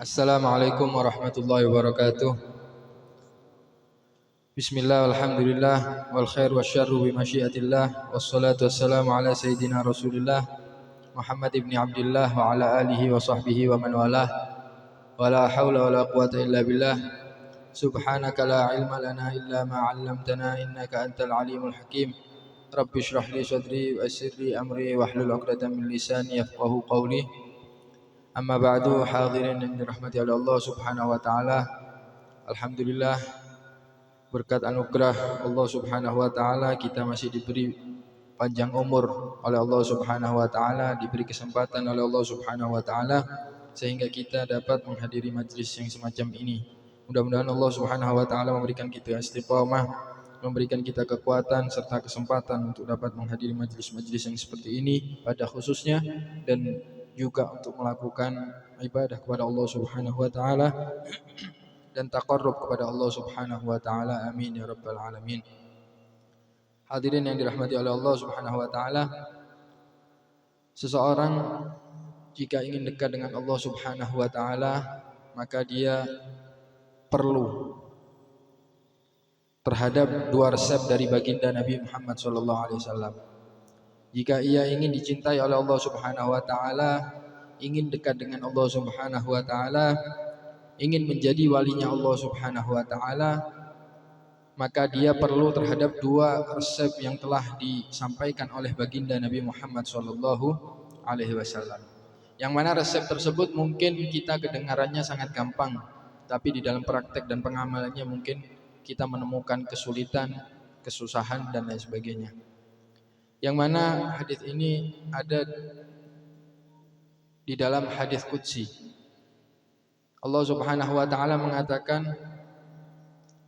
Assalamualaikum warahmatullahi wabarakatuh. Bismillah, alhamdulillah, wal khair wa syarru bi masyiatillah, wassalatu wassalamu ala sayyidina Rasulillah Muhammad ibn Abdullah wa ala alihi wa sahbihi wa man walah. Wa la hawla wa la quwata illa billah. Subhanaka la ilma lana illa ma 'allamtana innaka antal alimul hakim. Rabbi shrah li sadri wa yassir li amri wahlul 'uqdatam min lisani yafqahu qawli. Amma ba'du, hadirin yang dirahmati oleh Allah Subhanahu wa taala. Alhamdulillah, berkat anugerah Allah Subhanahu wa taala kita masih diberi panjang umur oleh Allah Subhanahu wa taala, diberi kesempatan oleh Allah Subhanahu wa taala sehingga kita dapat menghadiri majlis yang semacam ini. Mudah-mudahan Allah Subhanahu wa taala memberikan kita istiqamah, memberikan kita kekuatan serta kesempatan untuk dapat menghadiri majlis-majlis yang seperti ini pada khususnya, dan juga untuk melakukan ibadah kepada Allah Subhanahu wa taala dan taqarrub kepada Allah Subhanahu wa taala. Amin ya rabbal alamin. Hadirin yang dirahmati oleh Allah Subhanahu wa taala, seseorang jika ingin dekat dengan Allah Subhanahu wa taala, maka dia perlu terhadap dua resep dari baginda Nabi Muhammad SAW. Jika ia ingin dicintai oleh Allah Subhanahu wa taala, ingin dekat dengan Allah Subhanahu wa taala, ingin menjadi walinya Allah Subhanahu wa taala, maka dia perlu terhadap dua resep yang telah disampaikan oleh baginda Nabi Muhammad sallallahu alaihi wasallam. Yang mana resep tersebut mungkin kita kedengarannya sangat gampang, tapi di dalam praktek dan pengamalannya mungkin kita menemukan kesulitan, kesusahan dan lain sebagainya. Yang mana hadis ini ada di dalam hadis qudsi. Allah Subhanahu wa taala mengatakan,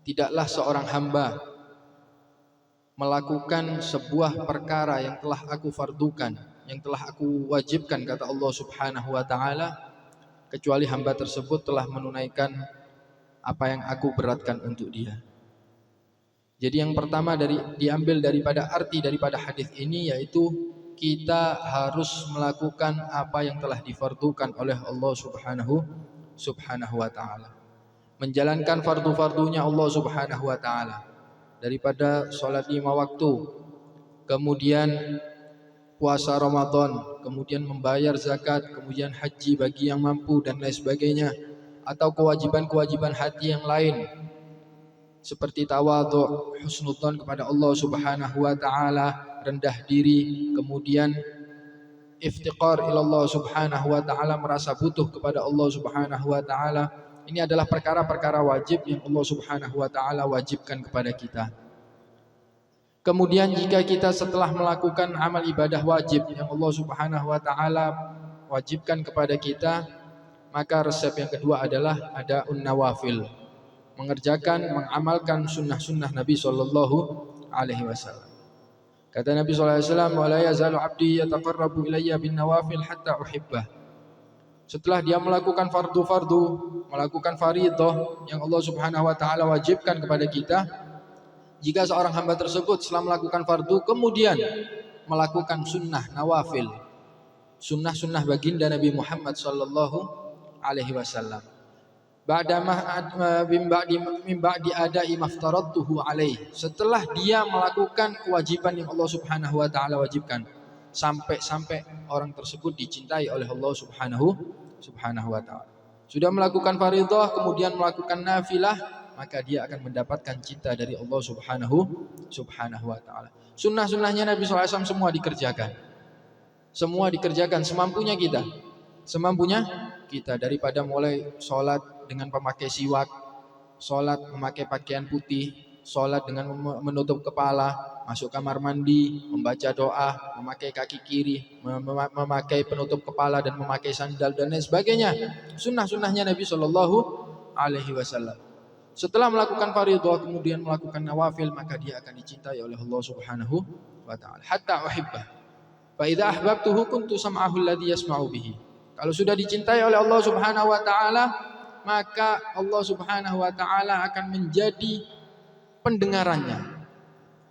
tidaklah seorang hamba melakukan sebuah perkara yang telah aku fardukan, yang telah aku wajibkan, kata Allah Subhanahu wa taala, kecuali hamba tersebut telah menunaikan apa yang aku beratkan untuk dia. Jadi yang pertama diambil daripada arti daripada hadis ini, yaitu kita harus melakukan apa yang telah difardukan oleh Allah Subhanahu wa taala. Menjalankan fardu-fardunya Allah Subhanahu wa taala, daripada sholat 5 waktu, kemudian puasa Ramadan, kemudian membayar zakat, kemudian haji bagi yang mampu dan lain sebagainya, atau kewajiban-kewajiban hati yang lain seperti tawadhu, husnudzon kepada Allah Subhanahu wa taala, rendah diri, kemudian iftiqar ila Allah Subhanahu wa taala, merasa butuh kepada Allah Subhanahu wa taala. Ini adalah perkara-perkara wajib yang Allah Subhanahu wa taala wajibkan kepada kita. Kemudian jika kita setelah melakukan amal ibadah wajib yang Allah Subhanahu wa taala wajibkan kepada kita, maka resep yang kedua adalah ada nawafil, mengerjakan, mengamalkan sunnah-sunnah Nabi sallallahu alaihi wasallam. Kata Nabi sallallahu alaihi wasallam, "Wa la yazalu 'abdi yataqarrabu ilayya bin nawafil hatta uhibbah." Setelah dia melakukan fardu-fardu, melakukan fardhah yang Allah Subhanahu wa taala wajibkan kepada kita, jika seorang hamba tersebut setelah melakukan fardu kemudian melakukan sunnah nawafil, sunnah-sunnah baginda Nabi Muhammad sallallahu alaihi wasallam, min ba'di ada'i maftaradtuhu alaih, setelah dia melakukan kewajiban yang Allah Subhanahu wa taala wajibkan, sampai orang tersebut dicintai oleh Allah Subhanahu wa taala. Sudah melakukan fardhah kemudian melakukan nafilah, maka dia akan mendapatkan cinta dari Allah Subhanahu wa taala. Sunnah-sunnahnya Nabi sallallahu alaihi wasallam semua dikerjakan. Semua dikerjakan semampunya kita. Daripada mulai sholat dengan memakai siwak, sholat memakai pakaian putih, sholat dengan menutup kepala, masuk kamar mandi, membaca doa, memakai kaki kiri, memakai penutup kepala dan memakai sandal dan lain sebagainya. Sunnah-sunnahnya Nabi Shallallahu alaihi wasallam. Setelah melakukan fardhah kemudian melakukan nawafil, maka dia akan dicintai oleh Allah Subhanahu wa taala. Hatta uhibbah. Fa idza ahbabtuhu kuntu sam'ahu alladhi yasma'u bihi. Kalau sudah dicintai oleh Allah Subhanahu wa taala, maka Allah Subhanahu wa taala akan menjadi pendengarannya.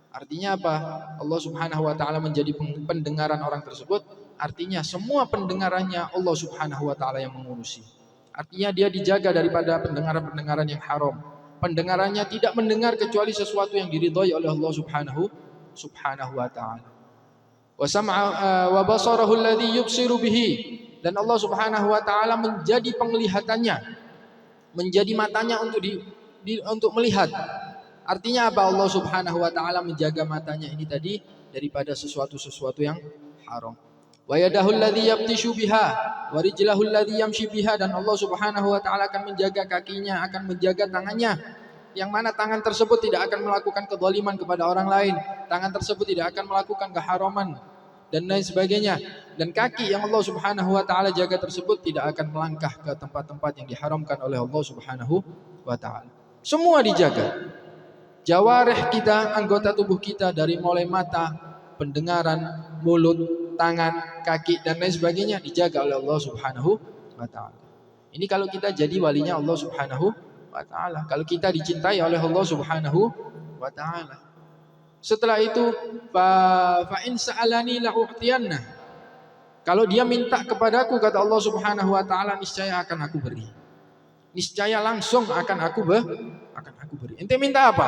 Artinya apa? Allah Subhanahu wa taala menjadi pendengaran orang tersebut, artinya semua pendengarannya Allah Subhanahu wa taala yang mengurusi. Artinya dia dijaga daripada pendengaran-pendengaran yang haram. Pendengarannya tidak mendengar kecuali sesuatu yang diridhai oleh Allah Subhanahu wa taala. Wa sam'a wa basarahu alladhi yubsiru bihi, dan Allah Subhanahu wa taala menjadi penglihatannya, menjadi matanya untuk melihat. Artinya apa? Allah Subhanahu wa taala menjaga matanya ini tadi daripada sesuatu yang haram. Wa yadahu alladhi yabtishu biha wa rijlahu alladhi yamshi biha, dan Allah Subhanahu wa taala akan menjaga kakinya, akan menjaga tangannya, yang mana tangan tersebut tidak akan melakukan kezaliman kepada orang lain, tangan tersebut tidak akan melakukan keharaman dan lain sebagainya. Dan kaki yang Allah Subhanahu wa taala jaga tersebut tidak akan melangkah ke tempat-tempat yang diharamkan oleh Allah Subhanahu wa taala. Semua dijaga. Jawarih kita, anggota tubuh kita, dari mulai mata, pendengaran, mulut, tangan, kaki dan lain sebagainya dijaga oleh Allah Subhanahu wa taala. Ini kalau kita jadi walinya Allah Subhanahu wa taala, kalau kita dicintai oleh Allah Subhanahu wa taala. Setelah itu fa in sa'alani la'u'tiyanna. Kalau dia minta kepadaku, kata Allah Subhanahu wa taala, niscaya akan aku beri. Niscaya langsung akan aku beri. Ente minta apa?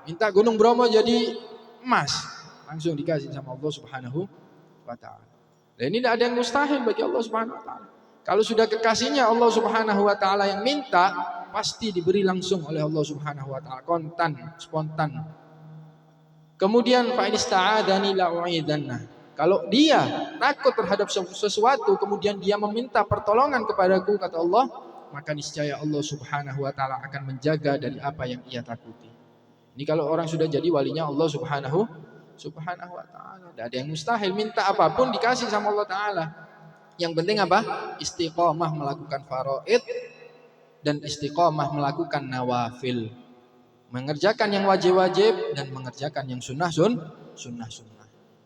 Minta Gunung Bromo jadi emas, langsung dikasih sama Allah Subhanahu wa taala. Dan ini tidak ada yang mustahil bagi Allah Subhanahu wa taala. Kalau sudah kekasihnya Allah Subhanahu wa taala yang minta, pasti diberi langsung oleh Allah Subhanahu wa taala, kontan, spontan. Kemudian fa in ista'adani la'u'idanna. Kalau dia takut terhadap sesuatu kemudian dia meminta pertolongan kepadaku, kata Allah, maka niscaya Allah Subhanahu wa taala akan menjaga dari apa yang ia takuti. Ini kalau orang sudah jadi walinya Allah Subhanahu wa taala, tidak ada yang mustahil, minta apapun dikasih sama Allah taala. Yang penting apa? Istiqomah melakukan faraid dan istiqomah melakukan nawafil. Mengerjakan yang wajib-wajib dan mengerjakan yang sunnah-sunnah.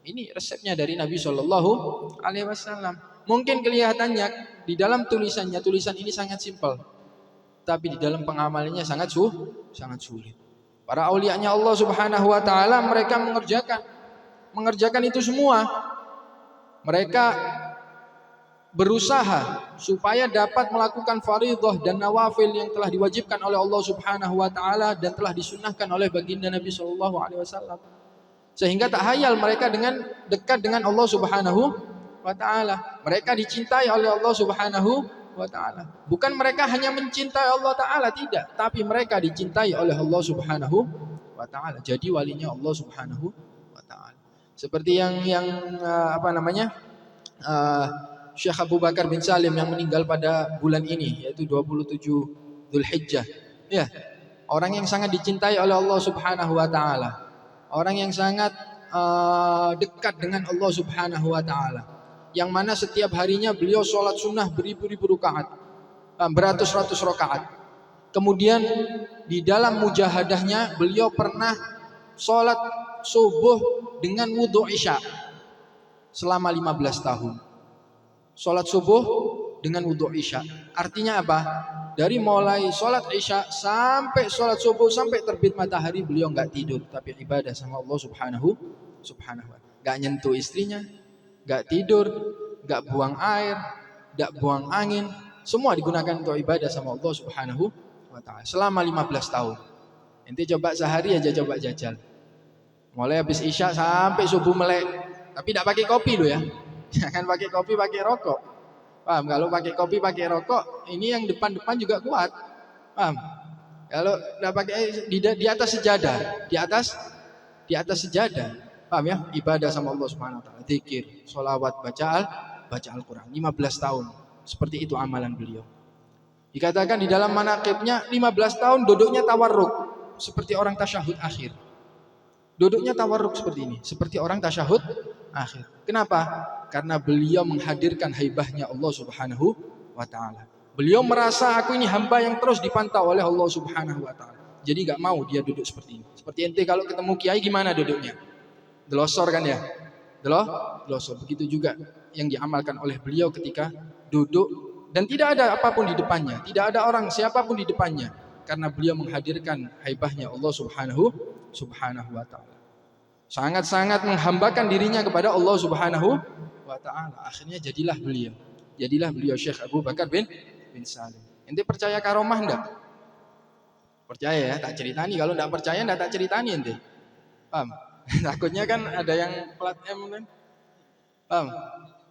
Ini resepnya dari Nabi Shallallahu alaihi wasallam. Mungkin kelihatannya di dalam tulisan ini sangat simpel, tapi di dalam pengamalannya sangat sulit. Para aulianya Allah Subhanahu wa taala mereka mengerjakan itu semua. Mereka berusaha supaya dapat melakukan fardhah dan nawafil yang telah diwajibkan oleh Allah Subhanahu wa taala dan telah disunnahkan oleh baginda Nabi sallallahu alaihi wasallam. Sehingga tak hayal mereka dekat dengan Allah Subhanahu wa taala. Mereka dicintai oleh Allah Subhanahu wa taala. Bukan mereka hanya mencintai Allah taala, tidak, tapi mereka dicintai oleh Allah Subhanahu wa taala. Jadi walinya Allah Subhanahu wa taala. Seperti yang Syekh Abu Bakar bin Salim yang meninggal pada bulan ini, yaitu 27 Dzulhijjah. Ya, orang yang sangat dicintai oleh Allah Subhanahu wa taala. Orang yang sangat dekat dengan Allah Subhanahu wa taala. Yang mana setiap harinya beliau sholat sunnah beribu-ribu rakaat, beratus-ratus rakaat. Kemudian di dalam mujahadahnya beliau pernah sholat subuh dengan wudhu isya selama 15 tahun. Sholat subuh dengan wudhu isya. Artinya apa? Dari mulai sholat isya sampai sholat subuh, sampai terbit matahari beliau nggak tidur, tapi ibadah sama Allah Subhanahu wa taala. Nggak nyentuh istrinya, nggak tidur, nggak buang air, nggak buang angin, semua digunakan untuk ibadah sama Allah Subhanahu wa taala selama 15 tahun. Ente coba sehari aja, coba jajal. Mulai habis isya sampai subuh melek, tapi tidak pakai kopi loh ya. Jangan pakai kopi, pakai rokok. Paham? Kalau pakai kopi, pakai rokok, ini yang depan-depan juga kuat. Paham? Kalau tidak pakai di atas sejadah, di atas sejadah. Paham ya? Ibadah sama Allah Subhanahu wa taala, zikir, sholawat, baca Al-Qur'an 15 tahun. Seperti itu amalan beliau. Dikatakan di dalam manaqibnya 15 tahun duduknya tawarruk seperti orang tasyahud akhir. Duduknya tawarruk seperti ini, seperti orang tasyahud akhir. Kenapa? Karena beliau menghadirkan haibahnya Allah Subhanahu wa taala. Beliau merasa aku ini hamba yang terus dipantau oleh Allah Subhanahu wa taala. Jadi enggak mau dia duduk seperti ini. Seperti ente kalau ketemu kiai gimana duduknya? Delosor kan ya? Delosor. Begitu juga yang diamalkan oleh beliau ketika duduk dan tidak ada apapun di depannya, tidak ada orang siapapun di depannya, karena beliau menghadirkan haibahnya Allah Subhanahu wa taala. Sangat-sangat menghambakan dirinya kepada Allah Subhanahu wa taala. Akhirnya jadilah beliau Syekh Abu Bakar bin bin Salim. Ente percaya karomah enggak? Percaya ya, tak ceritani. Kalau enggak percaya enggak tak ceritani ente. Paham? Takutnya kan ada yang plat M kan. Paham?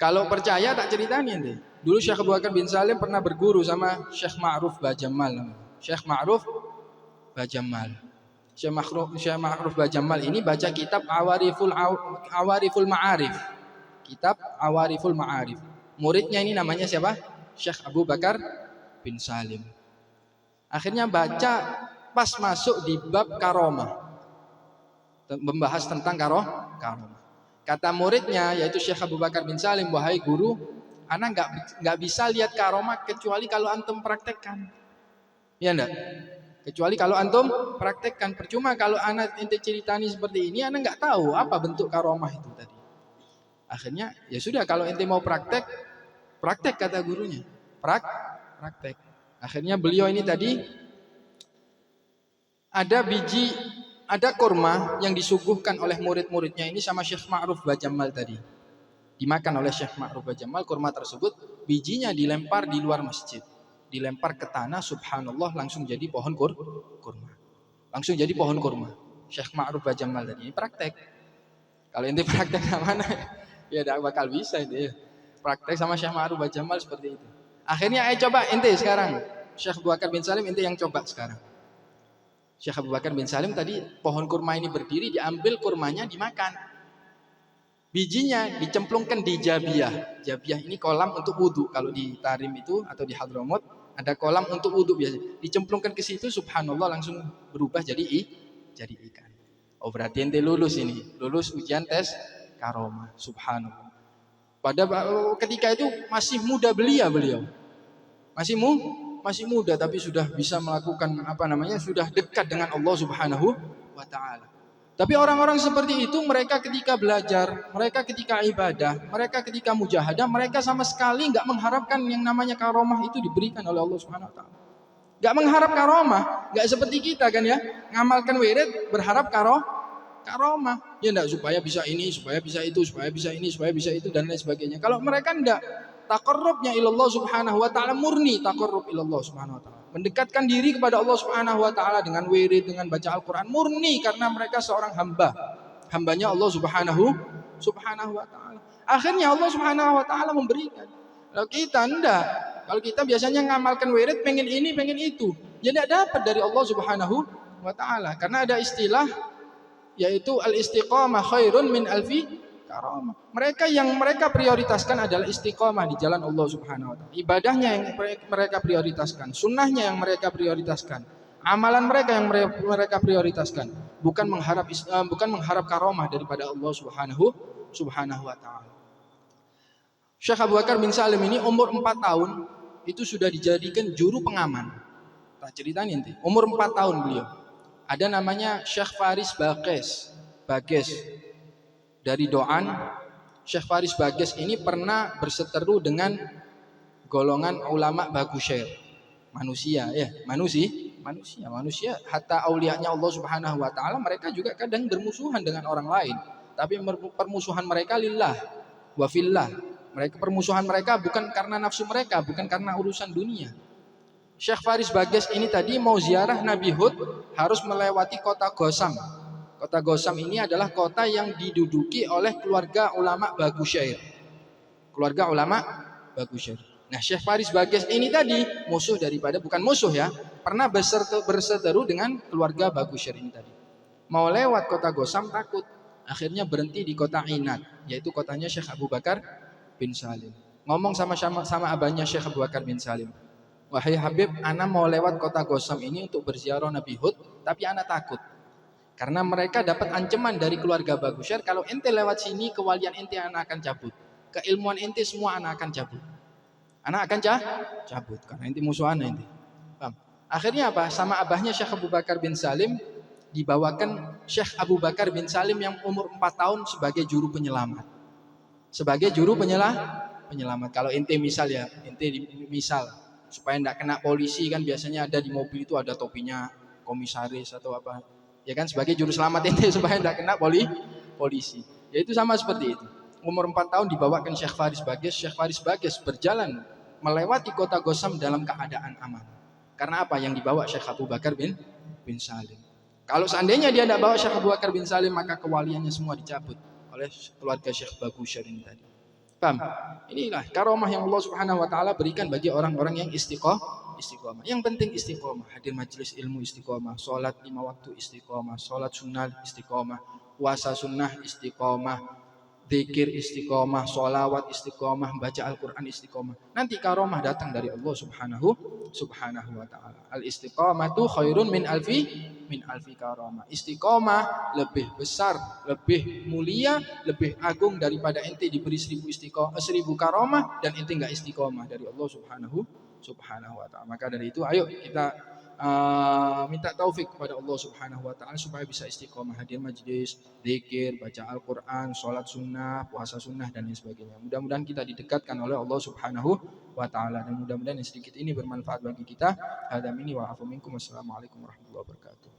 Kalau percaya tak ceritani ente. Dulu Syekh Abu Bakar bin Salim pernah berguru sama Syekh Ma'ruf Bajamal. Syekh Ma'ruf Bajamal. Syekh Ma'ruf Bajamal ini baca kitab Awariful Ma'arif. Kitab Awariful Ma'arif. Muridnya ini namanya siapa? Syekh Abu Bakar bin Salim. Akhirnya baca pas masuk di bab karomah. Membahas tentang karomah. Kata muridnya yaitu Syekh Abu Bakar bin Salim, wahai guru, ana nggak bisa lihat karomah kecuali kalau antum praktekkan. Ya enggak? Kecuali kalau antum praktekkan. Percuma kalau anak ente ceritani seperti ini, anak nggak tahu apa bentuk karomah itu tadi. Akhirnya ya sudah, kalau ente mau praktek kata gurunya. Praktek. Akhirnya beliau ini tadi ada kurma yang disuguhkan oleh murid-muridnya ini sama Syekh Ma'ruf Bajamal tadi. Dimakan oleh Syekh Ma'ruf Bajamal kurma tersebut, bijinya dilempar di luar masjid. Dilempar ke tanah, subhanallah, langsung jadi pohon kurma. Langsung jadi pohon kurma. Syekh Ma'ruf Bajamal tadi ini praktek. Kalau ente praktek sama mana? Ya tidak bakal bisa itu ya. Praktek sama Syekh Ma'ruf Bajamal seperti itu. Akhirnya ayo coba ente sekarang. Syekh Abu Bakar bin Salim ente yang coba sekarang. Syekh Abu Bakar bin Salim tadi pohon kurma ini berdiri, diambil kurmanya dimakan. Bijinya dicemplungkan di jabiyah. Jabiyah ini kolam untuk wudhu. Kalau di Tarim itu atau di Hadramut ada kolam untuk wudhu biasa. Dicemplungkan ke situ, subhanallah, langsung berubah jadi ikan. Oh berarti ente lulus ini, lulus ujian tes karomah, subhanallah. Pada ketika itu masih muda beliau. Masih muda tapi sudah bisa melakukan sudah dekat dengan Allah Subhanahu wa taala. Tapi orang-orang seperti itu, mereka ketika belajar, mereka ketika ibadah, mereka ketika mujahadah, mereka sama sekali nggak mengharapkan yang namanya karomah itu diberikan oleh Allah Subhanahu Wa Taala. Nggak mengharap karomah, nggak seperti kita kan ya, ngamalkan wirid berharap karomah, ya enggak, supaya bisa ini, supaya bisa itu, supaya bisa ini, supaya bisa itu dan lain sebagainya. Kalau mereka enggak, taqarrubnya ilallah Subhanahu Wa Taala murni taqarrub ilallah Subhanahu Wa Taala. Mendekatkan diri kepada Allah Subhanahu wa taala dengan wirid, dengan baca Al-Qur'an murni karena mereka seorang hambanya Allah Subhanahu wa taala. Akhirnya Allah Subhanahu wa taala memberikan. Kalau kita enggak, kalau kita biasanya ngamalkan wirid pengen ini, pengen itu, ya enggak dapat dari Allah Subhanahu wa taala. Karena ada istilah yaitu al-istiqamah khairun min alfi karamah. Mereka yang mereka prioritaskan adalah istiqamah di jalan Allah Subhanahu wa taala. Ibadahnya yang mereka prioritaskan, sunnahnya yang mereka prioritaskan, amalan mereka yang mereka prioritaskan, bukan mengharap karomah daripada Allah Subhanahu wa taala. Syekh Abu Bakar bin Salim ini umur 4 tahun itu sudah dijadikan juru pengaman. Tak ceritain nanti. Umur 4 tahun beliau. Ada namanya Syekh Faris Bages dari Doan. Syekh Faris Bages ini pernah berseteru dengan golongan ulama Bagusyair. Manusia. Hatta aulianya Allah Subhanahu wa taala mereka juga kadang bermusuhan dengan orang lain. Tapi permusuhan mereka lillah wa fillah. Permusuhan mereka bukan karena nafsu mereka, bukan karena urusan dunia. Syekh Faris Bages ini tadi mau ziarah Nabi Hud harus melewati kota Gosam. Kota Gosam ini adalah kota yang diduduki oleh keluarga ulama Bagusyair. Nah, Syekh Faris Bages ini tadi bukan musuh ya, pernah berseteru dengan keluarga Bagusyair ini tadi. Mau lewat kota Gosam takut, akhirnya berhenti di kota Inat, yaitu kotanya Syekh Abu Bakar bin Salim. Ngomong sama abahnya Syekh Abu Bakar bin Salim. Wahai Habib, ana mau lewat kota Gosam ini untuk berziarah Nabi Hud, tapi ana takut. Karena mereka dapat ancaman dari keluarga Bagusyair, kalau ente lewat sini kewalian ente ana akan cabut. Keilmuan ente semua ana akan cabut. Ana akan cabut karena ente musuh ana ente. Paham? Akhirnya apa? Sama abahnya Syekh Abu Bakar bin Salim dibawakan Syekh Abu Bakar bin Salim yang umur 4 tahun sebagai juru penyelamat. Kalau ente misal supaya tidak kena polisi kan biasanya ada di mobil itu ada topinya komisaris atau apa ya kan, sebagai juru selamat ente supaya tidak kena polisi ya itu sama seperti itu. Umur 4 tahun dibawakan Syekh Faris Bages berjalan melewati kota Gosam dalam keadaan aman. Karena apa? Yang dibawa Syekh Abu Bakar bin Salim. Kalau seandainya dia tidak bawa Syekh Abu Bakar bin Salim, maka kewaliannya semua dicabut oleh keluarga Syekh Bagusir ini tadi. Paham? Inilah karomah yang Allah Subhanahu wa taala berikan bagi orang-orang yang istiqomah. Yang penting istiqomah, hadir majelis ilmu istiqomah, salat 5 waktu istiqomah, salat sunnah istiqomah, puasa sunnah istiqomah, zikir istiqomah, sholawat istiqomah, baca Al-Quran istiqomah. Nanti karomah datang dari Allah Subhanahu wa taala. Al istiqomatu khairun min alfi karomah. Istiqomah lebih besar, lebih mulia, lebih agung daripada ente diberi 1000 karomah dan ente enggak istiqomah dari Allah Subhanahu wa taala. Maka dari itu ayo kita minta taufik kepada Allah Subhanahu wa taala supaya bisa istiqomah, hadir majlis, zikir, baca Al-Qur'an, salat sunnah, puasa sunnah dan lain sebagainya. Mudah-mudahan kita didekatkan oleh Allah Subhanahu wa taala dan mudah-mudahan yang sedikit ini bermanfaat bagi kita. Hadza minni wa afu minkum. Wassalamualaikum warahmatullahi wabarakatuh.